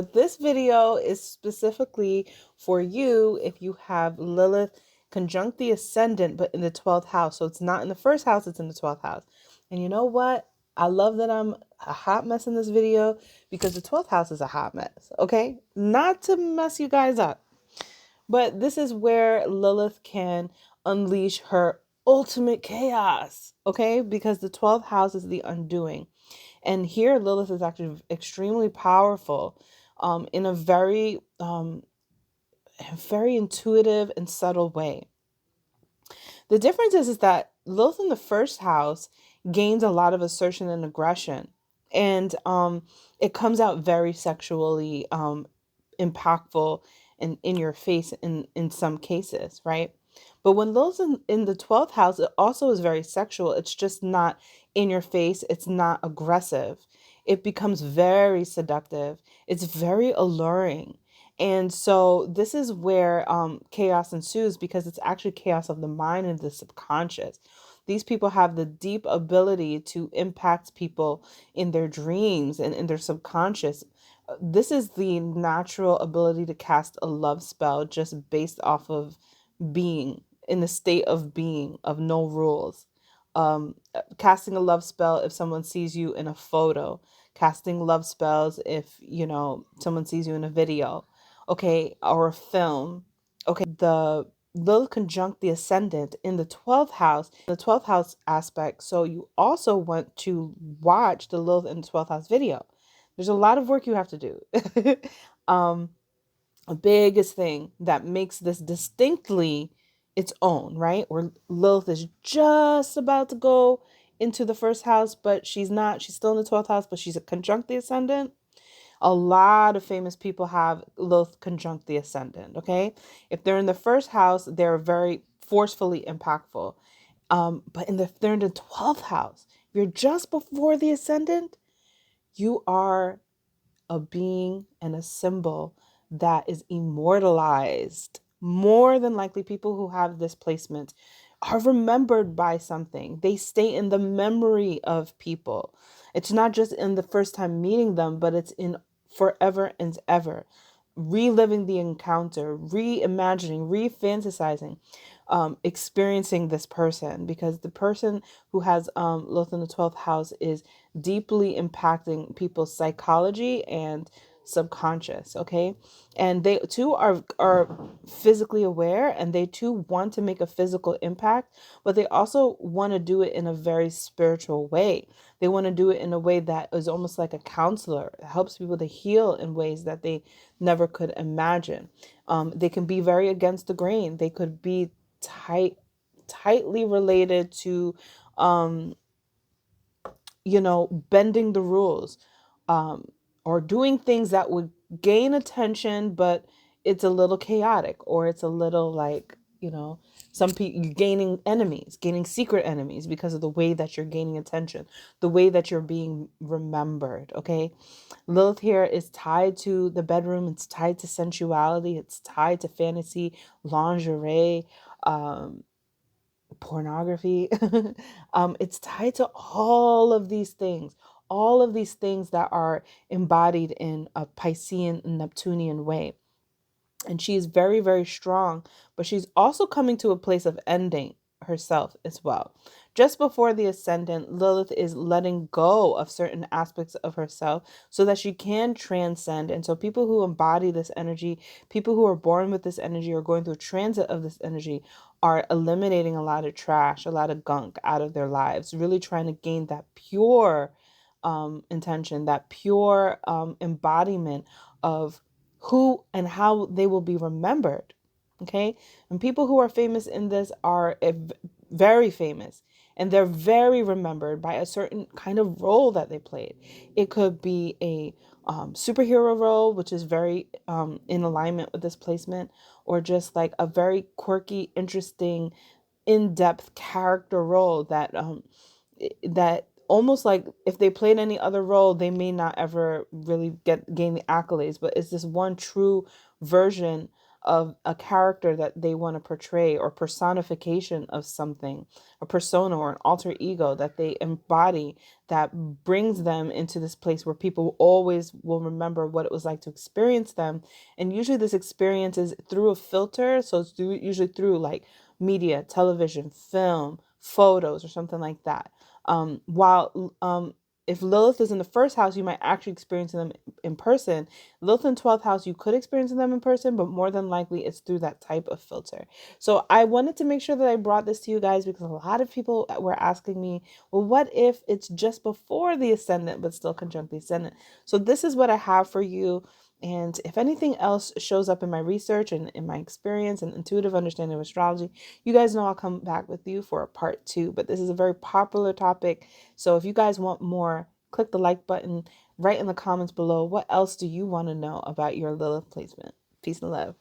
This video is specifically for you if you have Lilith conjunct the Ascendant, but in the 12th house. So it's not in the first house, it's in the 12th house. And you know what? I love that I'm a hot mess in this video because the 12th house is a hot mess, okay? Not to mess you guys up, but this is where Lilith can unleash her ultimate chaos, okay? Because the 12th house is the undoing. And here Lilith is actually extremely powerful in a very intuitive and subtle way. The difference is that Lilith in the first house gains a lot of assertion and aggression. And it comes out very sexually impactful and in your face in some cases, right? But when Lilith's in the 12th house, it also is very sexual. It's just not in your face. It's not aggressive. It becomes very seductive. It's very alluring. And so this is where chaos ensues because it's actually chaos of the mind and the subconscious. These people have the deep ability to impact people in their dreams and in their subconscious. This is the natural ability to cast a love spell just based off of being in the state of being, of no rules. Casting a love spell if someone sees you in a photo, casting love spells if, someone sees you in a video, okay, or a film. Okay, the Lilith conjunct the Ascendant in the 12th house, the 12th house aspect. So you also want to watch the Lilith in the 12th house video. There's a lot of work you have to do. um, a biggest thing that makes this distinctly its own, right? Where Lilith is just about to go into the first house, but she's not. She's still in the 12th house, but she's a conjunct the Ascendant. A lot of famous people have Lilith conjunct the Ascendant, okay? If they're in the first house, they're very forcefully impactful. But if they're in the 12th house, if you're just before the Ascendant, you are a being and a symbol that is immortalized. More than likely, people who have this placement are remembered by something. They stay in the memory of people. It's not just in the first time meeting them, but it's in forever and ever. Reliving the encounter, reimagining, re-fantasizing, experiencing this person, because the person who has Lilith in the 12th house is deeply impacting people's psychology and subconscious, okay? And they too are physically aware, and they too want to make a physical impact, but they also want to do it in a very spiritual way. They want to do it in a way that is almost like a counselor. It helps people to heal in ways that they never could imagine. They can be very against the grain. They could be tightly related to bending the rules, or doing things that would gain attention, but it's a little chaotic, or it's a little like, some people, you're gaining secret enemies because of the way that you're gaining attention, the way that you're being remembered, okay? Lilith here is tied to the bedroom. It's tied to sensuality. It's tied to fantasy, lingerie, pornography. It's tied to all of these things that are embodied in a Piscean Neptunian way. And she is very, very strong, but she's also coming to a place of ending herself as well. Just before the Ascendant, Lilith is letting go of certain aspects of herself so that she can transcend. And so people who embody this energy, people who are born with this energy or going through transit of this energy, are eliminating a lot of trash, a lot of gunk out of their lives, really trying to gain that pure intention, that pure embodiment of who and how they will be remembered. Okay. And people who are famous in this are very famous, and they're very remembered by a certain kind of role that they played. It could be a superhero role, which is very in alignment with this placement, or just like a very quirky, interesting, in-depth character role that almost like if they played any other role, they may not ever really gain the accolades, but it's this one true version of a character that they want to portray, or personification of something, a persona or an alter ego that they embody, that brings them into this place where people always will remember what it was like to experience them. And usually this experience is through a filter. So it's usually through like media, television, film, photos, or something like that. While if Lilith is in the first house, you might actually experience them in person. Lilith in 12th house, you could experience them in person, but more than likely it's through that type of filter. So I wanted to make sure that I brought this to you guys, because a lot of people were asking me, well, what if it's just before the ascendant, but still conjunct the ascendant? So this is what I have for you. And if anything else shows up in my research and in my experience and intuitive understanding of astrology, you guys know I'll come back with you for a part 2. But this is a very popular topic. So if you guys want more, click the like button. Write in the comments below, what else do you want to know about your Lilith placement? Peace and love.